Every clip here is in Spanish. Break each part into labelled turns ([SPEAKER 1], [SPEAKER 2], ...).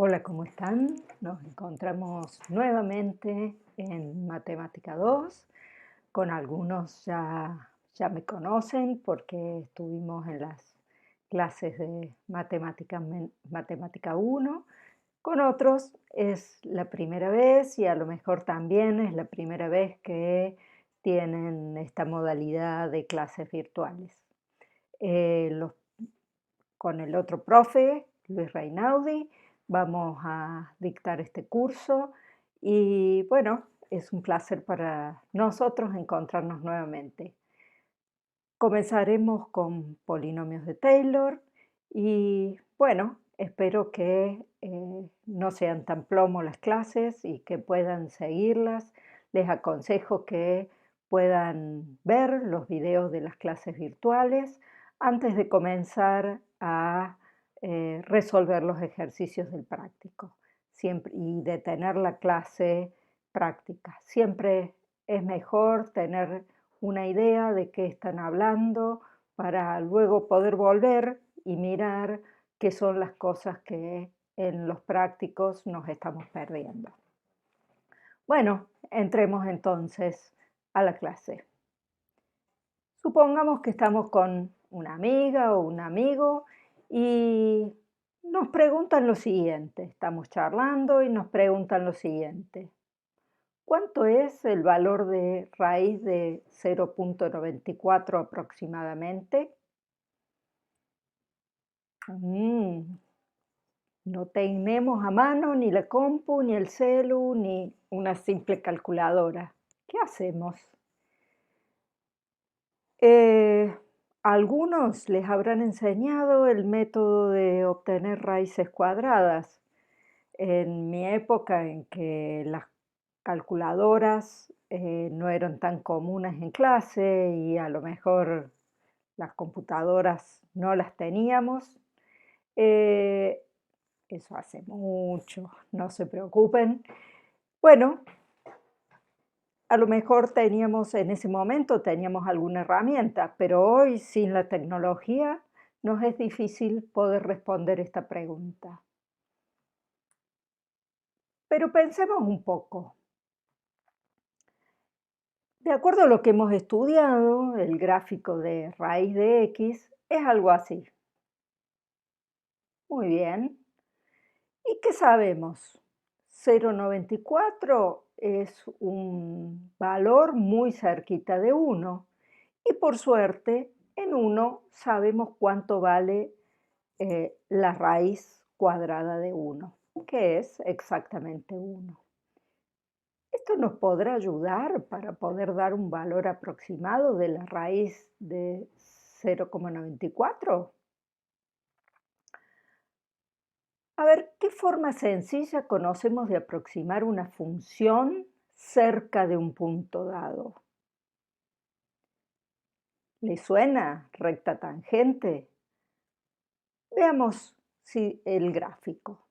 [SPEAKER 1] Hola, ¿cómo están? Nos encontramos nuevamente en Matemática 2. Con algunos ya me conocen porque estuvimos en las clases de Matemática 1. Con otros es la primera vez y a lo mejor también es la primera vez que tienen esta modalidad de clases virtuales. Los con el otro profe, Luis Reinaudi, vamos a dictar este curso y bueno, es un placer para nosotros encontrarnos nuevamente. Comenzaremos con polinomios de Taylor y bueno, espero que no sean tan plomo las clases y que puedan seguirlas. Les aconsejo que puedan ver los videos de las clases virtuales antes de comenzar a resolver los ejercicios del práctico y de tener la clase práctica. Siempre es mejor tener una idea de qué están hablando para luego poder volver y mirar qué son las cosas que en los prácticos nos estamos perdiendo. Bueno, entremos entonces a la clase. Supongamos que estamos con una amiga o un amigo y nos preguntan lo siguiente, estamos charlando y nos preguntan lo siguiente. ¿Cuánto es el valor de raíz de 0,94 aproximadamente? Mm, no tenemos a mano ni la compu, ni el celu, ni una simple calculadora. ¿Qué hacemos? Eh, Algunos les habrán enseñado el método de obtener raíces cuadradas. En mi época en que las calculadoras no eran tan comunes en clase y a lo mejor las computadoras no las teníamos, eh, eso hace mucho, no se preocupen. Bueno, a lo mejor teníamos en ese momento teníamos alguna herramienta, pero hoy sin la tecnología nos es difícil poder responder esta pregunta. Pero pensemos un poco. De acuerdo a lo que hemos estudiado, el gráfico de raíz de x es algo así. Muy bien. ¿Y qué sabemos? 0,94 es un valor muy cerquita de 1 y por suerte en 1 sabemos cuánto vale la raíz cuadrada de 1, que es exactamente 1. Esto nos podrá ayudar para poder dar un valor aproximado de la raíz de 0,94. A ver, ¿qué forma sencilla conocemos de aproximar una función cerca de un punto dado? ¿Le suena recta tangente? Veamos si el gráfico.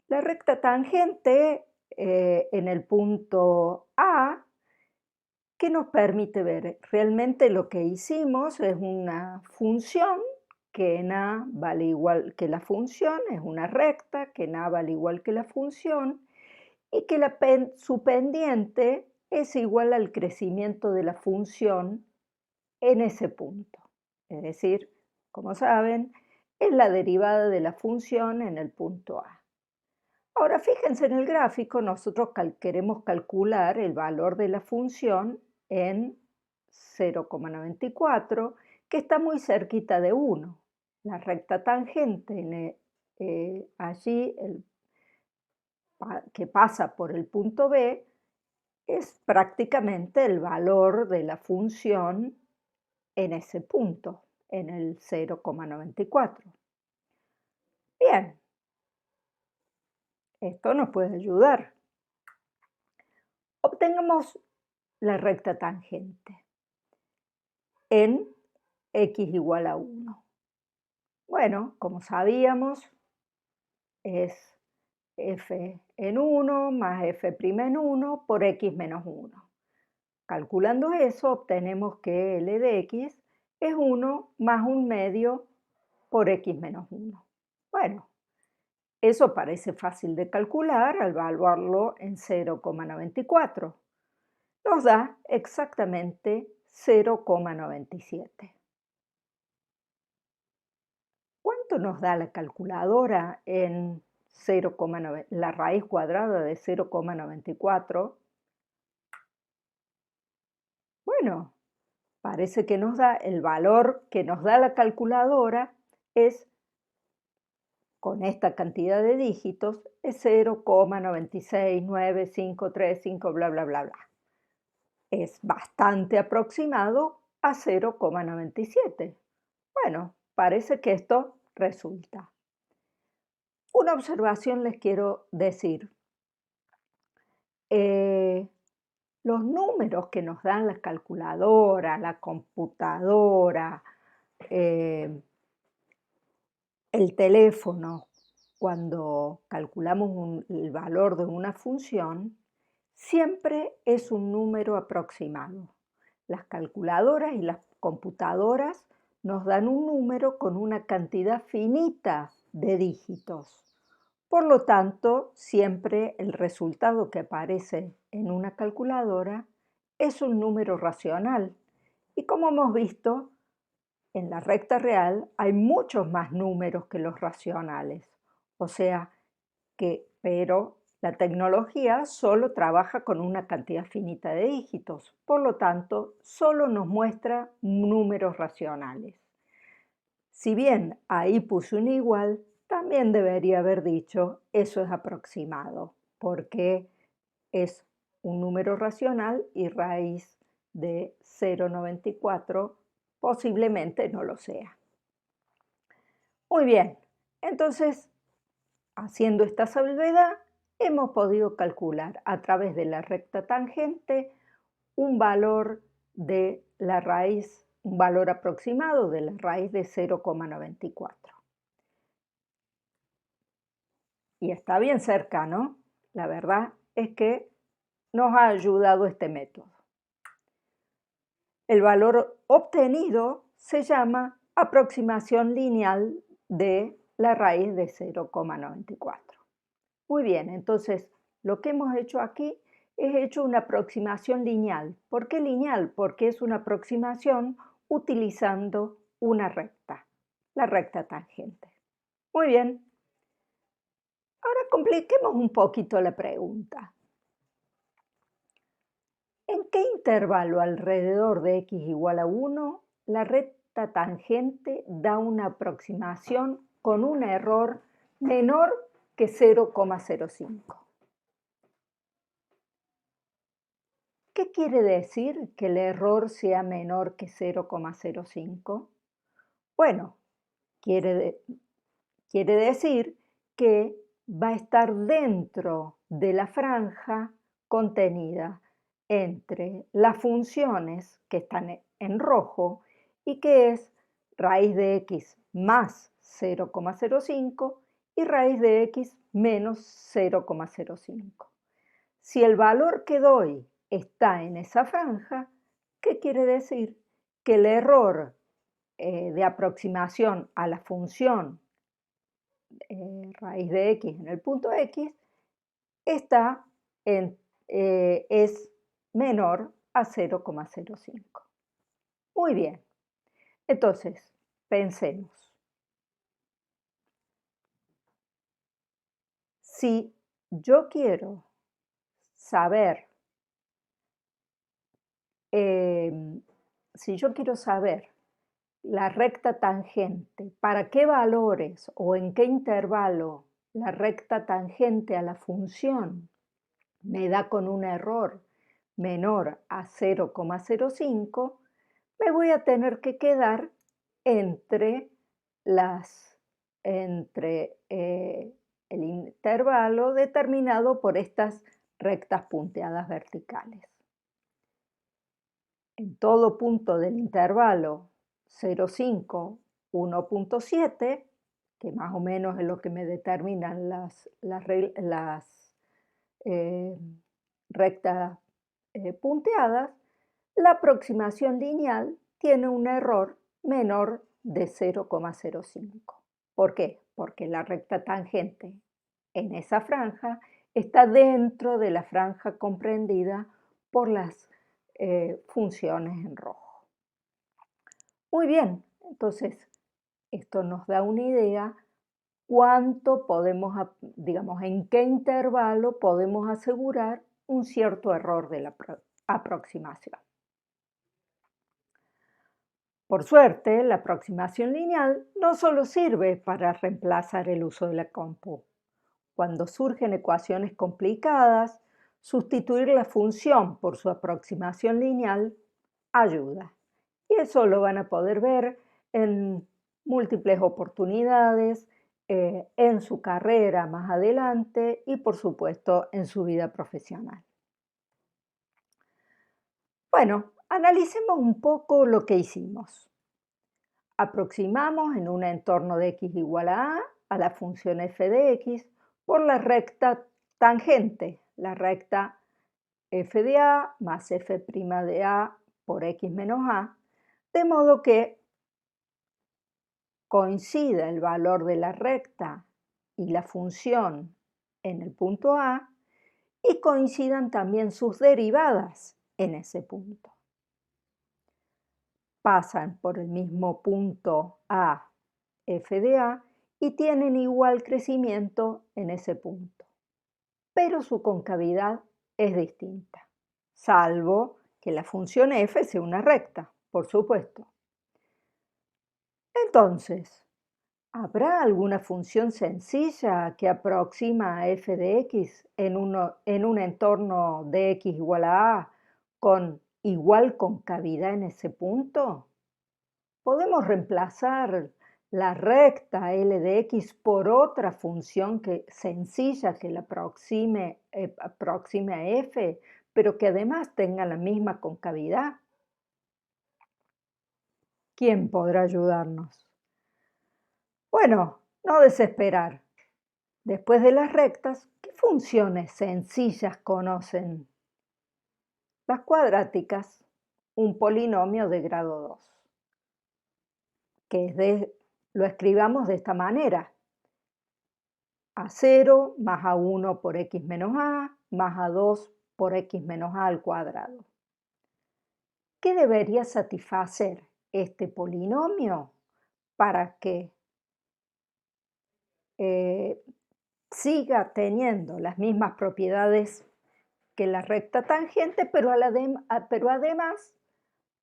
[SPEAKER 1] La recta tangente en el punto A, ¿qué nos permite ver? Realmente lo que hicimos es una función que en A vale igual que la función, es una recta que en A vale igual que la función y que su pendiente es igual al crecimiento de la función en ese punto. Es decir, como saben, es la derivada de la función en el punto A. Ahora fíjense en el gráfico, nosotros queremos calcular el valor de la función en 0,94, que está muy cerquita de 1. La recta tangente allí, que pasa por el punto B, es prácticamente el valor de la función en ese punto, en el 0,94. Bien, esto nos puede ayudar. Obtengamos la recta tangente en x igual a 1. Bueno, como sabíamos, es f en 1 más f' en 1 por x menos 1. Calculando eso, obtenemos que L de x es 1 más 1 medio por x menos 1. Bueno, Eso parece fácil de calcular al evaluarlo en 0,94. Nos da exactamente 0,97. ¿Cuánto nos da la calculadora en 0,9, la raíz cuadrada de 0,94? Bueno, parece que nos da el valor que nos da la calculadora es, con esta cantidad de dígitos, es 0,96953, bla, bla, bla, bla. Es bastante aproximado a 0,97. Bueno, parece que esto resulta. Una observación les quiero decir. Eh, los números que nos dan la calculadora, la computadora, eh, el teléfono, cuando calculamos el valor de una función, siempre es un número aproximado. Las calculadoras y las computadoras nos dan un número con una cantidad finita de dígitos. Por lo tanto, siempre el resultado que aparece en una calculadora es un número racional. Y como hemos visto, en la recta real hay muchos más números que los racionales. O sea pero la tecnología solo trabaja con una cantidad finita de dígitos. Por lo tanto, solo nos muestra números racionales. Si bien ahí puse un igual, también debería haber dicho eso es aproximado, porque es un número racional y raíz de 0,94 posiblemente no lo sea. Muy bien, entonces, haciendo esta salvedad, hemos podido calcular a través de la recta tangente un valor de la raíz, un valor aproximado de la raíz de 0,94. Y está bien cerca, ¿no? La verdad es que nos ha ayudado este método. El valor obtenido se llama aproximación lineal de la raíz de 0,94. Muy bien, entonces lo que hemos hecho aquí es hecho una aproximación lineal. ¿Por qué lineal? Porque es una aproximación utilizando una recta, la recta tangente. Muy bien, ahora compliquemos un poquito la pregunta. ¿En qué intervalo alrededor de x igual a 1 la recta tangente da una aproximación con un error menor que 0,05? ¿Qué quiere decir que el error sea menor que 0,05? Bueno, quiere decir que va a estar dentro de la franja contenida entre las funciones que están en rojo y que es raíz de x más 0,05 y raíz de x menos 0,05. Si el valor que doy está en esa franja, ¿qué quiere decir? Que el error de aproximación a la función raíz de x en el punto x es menor a 0,05. Muy bien, entonces pensemos. Si yo quiero saber, si yo quiero saber la recta tangente, para qué valores o en qué intervalo la recta tangente a la función me da con un error menor a 0,05, me voy a tener que quedar entre, el intervalo determinado por estas rectas punteadas verticales. En todo punto del intervalo 0,5, 1,7, que más o menos es lo que me determinan las rectas punteadas, la aproximación lineal tiene un error menor de 0,05. ¿Por qué? Porque la recta tangente en esa franja está dentro de la franja comprendida por las funciones en rojo. Muy bien, entonces esto nos da una idea cuánto podemos, digamos, en qué intervalo podemos asegurar un cierto error de la aproximación. Por suerte, la aproximación lineal no solo sirve para reemplazar el uso de la compu. Cuando surgen ecuaciones complicadas, sustituir la función por su aproximación lineal ayuda. Y eso lo van a poder ver en múltiples oportunidades, en su carrera más adelante y por supuesto en su vida profesional. Bueno, analicemos un poco lo que hicimos. Aproximamos en un entorno de x igual a la función f de x por la recta tangente, la recta f de a más f' de a por x menos a, de modo que coincida el valor de la recta y la función en el punto A y coincidan también sus derivadas en ese punto. Pasan por el mismo punto A, f de A, y tienen igual crecimiento en ese punto. Pero su concavidad es distinta, salvo que la función f sea una recta, por supuesto. Entonces, ¿habrá alguna función sencilla que aproxima a f de x en un entorno de x igual a con igual concavidad en ese punto? ¿Podemos reemplazar la recta L de x por otra función sencilla que la aproxime a f, pero que además tenga la misma concavidad? ¿Quién podrá ayudarnos? Bueno, no desesperar. Después de las rectas, ¿qué funciones sencillas conocen? Las cuadráticas, un polinomio de grado 2, lo escribamos de esta manera: a0 más a1 por x menos a más a2 por x menos a al cuadrado. ¿Qué debería satisfacer este polinomio para que siga teniendo las mismas propiedades que la recta tangente, pero además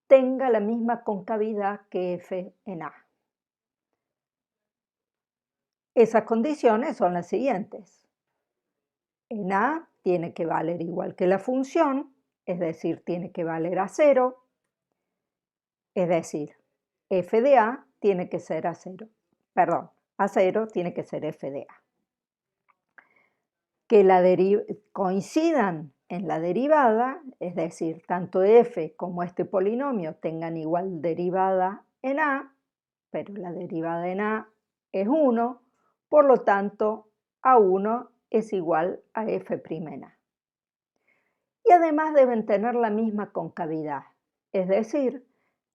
[SPEAKER 1] tenga la misma concavidad que f en a? Esas condiciones son las siguientes. En a tiene que valer igual que la función, es decir, tiene que valer a 0, es decir, f de a tiene que ser a 0, perdón, a 0 tiene que ser f de a. Que coincidan en la derivada, es decir, tanto f como este polinomio tengan igual derivada en a, pero la derivada en a es 1, por lo tanto a1 es igual a f' en a. Y además deben tener la misma concavidad, es decir,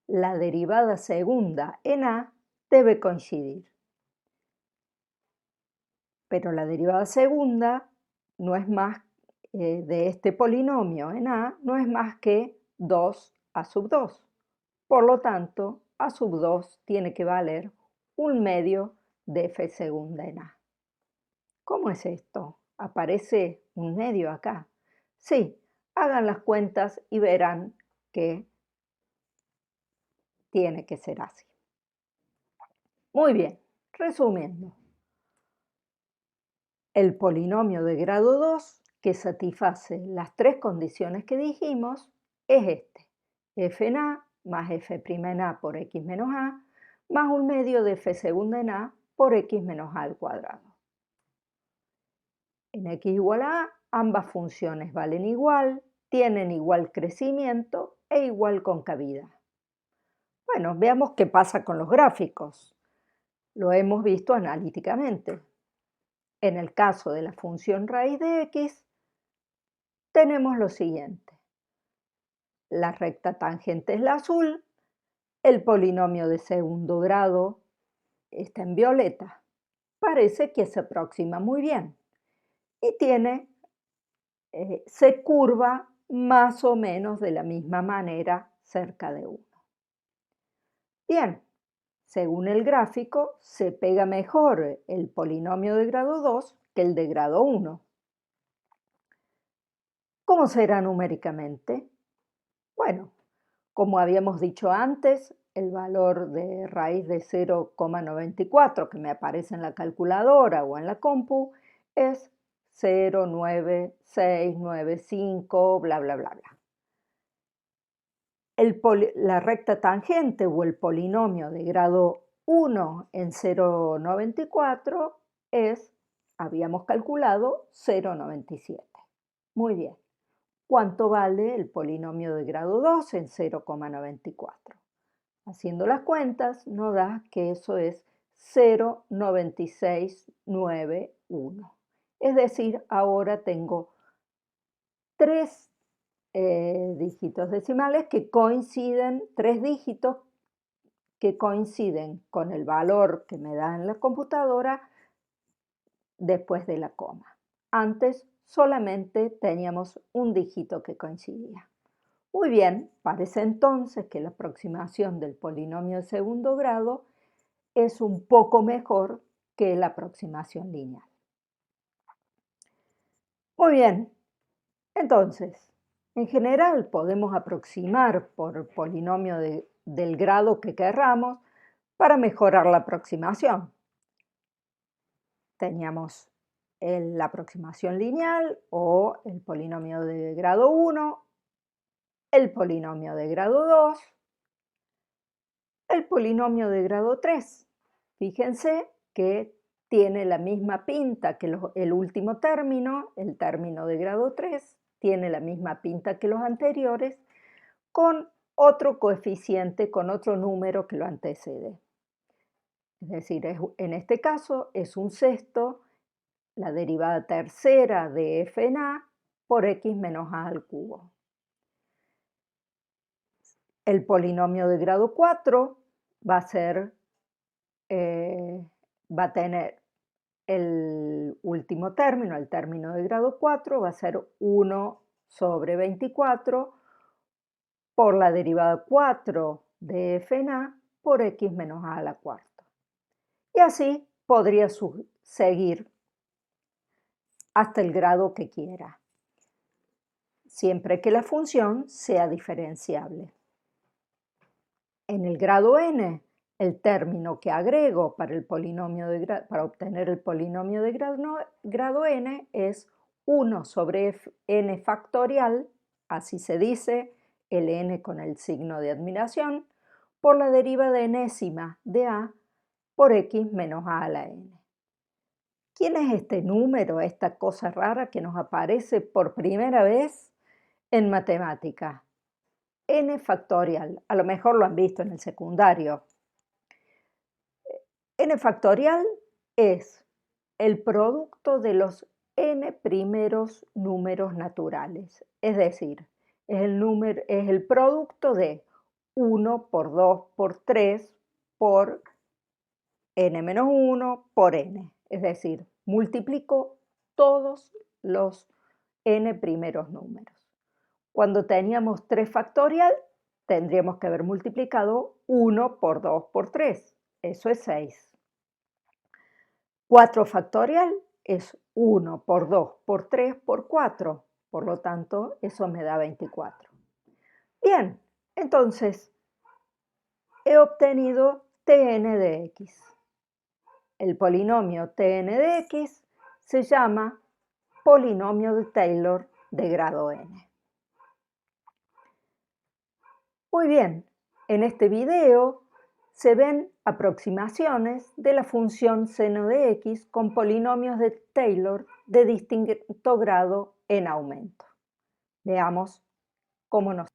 [SPEAKER 1] la derivada segunda en a debe coincidir. Pero la derivada segunda no es más de este polinomio en a, no es más que 2a sub 2. Por lo tanto, a sub 2 tiene que valer 1/2 de f segunda en a. ¿Cómo es esto? ¿Aparece 1/2 acá? Sí, hagan las cuentas y verán que tiene que ser así. Muy bien, resumiendo. El polinomio de grado 2 que satisface las tres condiciones que dijimos es este: f en a más f' en a por x menos a más 1/2 de f segunda en a por x menos a al cuadrado. En x igual a, ambas funciones valen igual, tienen igual crecimiento e igual concavidad. Bueno, veamos qué pasa con los gráficos. Lo hemos visto analíticamente. En el caso de la función raíz de x, tenemos lo siguiente. La recta tangente es la azul, el polinomio de segundo grado está en violeta. Parece que se aproxima muy bien. y se curva más o menos de la misma manera cerca de 1. Bien, según el gráfico, se pega mejor el polinomio de grado 2 que el de grado 1. ¿Cómo será numéricamente? Bueno, como habíamos dicho antes, el valor de raíz de 0,94 que me aparece en la calculadora o en la compu es 0,9695, bla, bla, bla, bla. La recta tangente o el polinomio de grado 1 en 0,94 habíamos calculado 0,97. Muy bien. ¿Cuánto vale el polinomio de grado 2 en 0,94? Haciendo las cuentas nos da que eso es 0,9691. Es decir, ahora tengo 3 dígitos decimales que coinciden, 3 dígitos que coinciden con el valor que me da en la computadora después de la coma. Antes solamente teníamos un dígito que coincidía. Muy bien, parece entonces que la aproximación del polinomio de segundo grado es un poco mejor que la aproximación lineal. Muy bien, entonces, en general podemos aproximar por polinomio del grado que querramos para mejorar la aproximación. Teníamos la aproximación lineal o el polinomio de grado 1, el polinomio de grado 2, el polinomio de grado 3. Fíjense que tiene la misma pinta que el último término, el término de grado 3, tiene la misma pinta que los anteriores, con otro coeficiente, con otro número que lo antecede. Es decir, en este caso es un sexto, la derivada tercera de f en a por x menos a al cubo. El polinomio de grado 4 va a tener el último término, el término de grado 4, va a ser 1 sobre 24 por la derivada 4 de f en a por x menos a la cuarta. Y así podría seguir hasta el grado que quiera, siempre que la función sea diferenciable. En el grado n, el término que agrego para obtener el polinomio de grado n es 1 sobre n factorial, así se dice, el n con el signo de admiración, por la derivada enésima de a por x menos a la n. ¿Quién es este número, esta cosa rara que nos aparece por primera vez en matemática? N factorial, a lo mejor lo han visto en el secundario. N factorial es el producto de los n primeros números naturales, es decir, es el producto de 1 por 2 por 3 por n menos 1 por n, es decir, multiplico todos los n primeros números. Cuando teníamos 3 factorial, tendríamos que haber multiplicado 1 por 2 por 3, eso es 6. 4 factorial es 1 por 2 por 3 por 4, por lo tanto, eso me da 24. Bien, entonces, he obtenido Tn de x. El polinomio Tn de x se llama polinomio de Taylor de grado n. Muy bien, en este video se ven aproximaciones de la función seno de x con polinomios de Taylor de distinto grado en aumento. Veamos cómo nos...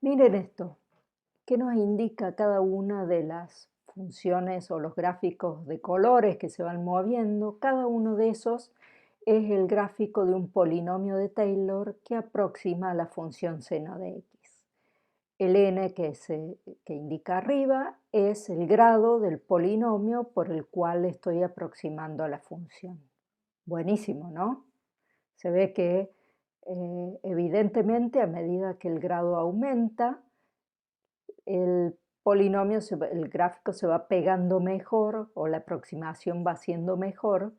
[SPEAKER 1] Miren esto, que nos indica cada una de las funciones o los gráficos de colores que se van moviendo. Cada uno de esos es el gráfico de un polinomio de Taylor que aproxima a la función seno de x. El n que indica arriba es el grado del polinomio por el cual estoy aproximando a la función. Buenísimo, ¿no? Se ve que evidentemente a medida que el grado aumenta, el polinomio, el gráfico se va pegando mejor o la aproximación va siendo mejor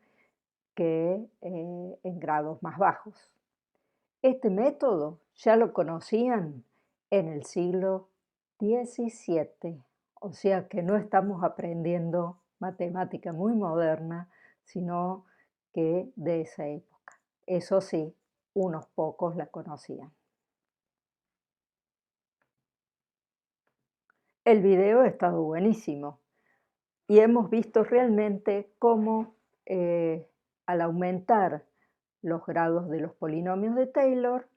[SPEAKER 1] que en grados más bajos. Este método ya lo conocían en el siglo XVII, o sea que no estamos aprendiendo matemática muy moderna, sino que de esa época. Eso sí, unos pocos la conocían. El video ha estado buenísimo y hemos visto realmente cómo al aumentar los grados de los polinomios de Taylor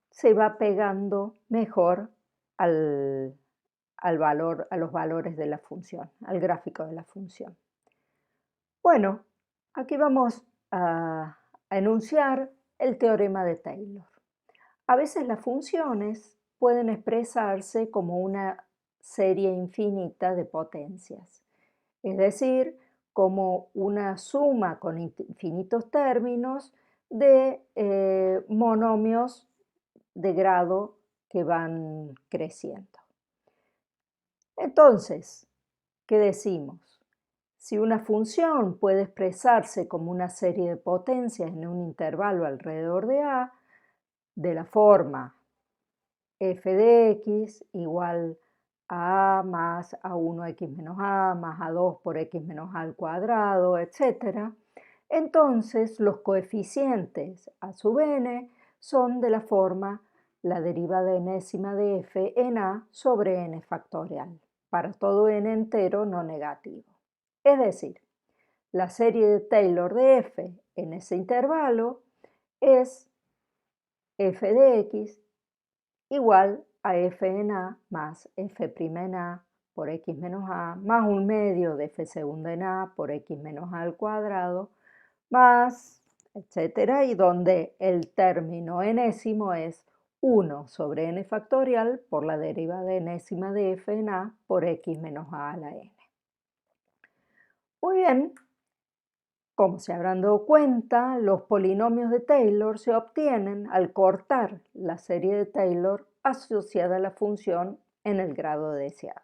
[SPEAKER 1] se va pegando mejor al valor, a los valores de la función, al gráfico de la función. Bueno, aquí vamos a enunciar el teorema de Taylor. A veces las funciones pueden expresarse como una serie infinita de potencias, es decir, como una suma con infinitos términos de monomios de grado que van creciendo. Entonces, ¿qué decimos? Si una función puede expresarse como una serie de potencias en un intervalo alrededor de A, de la forma f de x igual a más a1x menos a más a2 por x menos a al cuadrado, etc., entonces los coeficientes a sub n son de la forma la derivada enésima de f en a sobre n factorial, para todo n entero no negativo. Es decir, la serie de Taylor de f en ese intervalo es f de x igual a f en a más f' en a por x menos a más un medio de f segunda en a por x menos a al cuadrado más, etcétera, y donde el término enésimo es 1 sobre n factorial por la derivada enésima de f en a por x menos a la n. Muy bien, como se habrán dado cuenta, los polinomios de Taylor se obtienen al cortar la serie de Taylor asociada a la función en el grado deseado.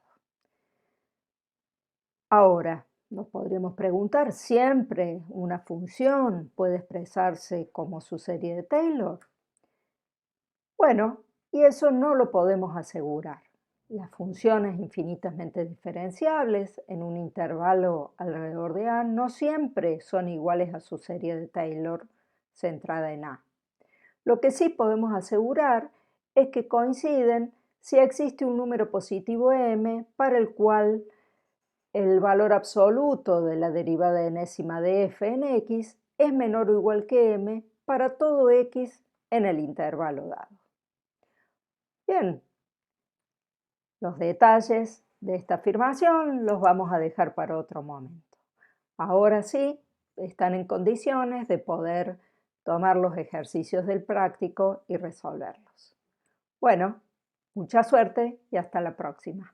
[SPEAKER 1] Ahora, nos podríamos preguntar, ¿siempre una función puede expresarse como su serie de Taylor? Bueno, y eso no lo podemos asegurar. Las funciones infinitamente diferenciables en un intervalo alrededor de A no siempre son iguales a su serie de Taylor centrada en A. Lo que sí podemos asegurar es que coinciden si existe un número positivo m para el cual el valor absoluto de la derivada enésima de f en x es menor o igual que m para todo x en el intervalo dado. Bien, los detalles de esta afirmación los vamos a dejar para otro momento. Ahora sí, están en condiciones de poder tomar los ejercicios del práctico y resolverlos. Bueno, mucha suerte y hasta la próxima.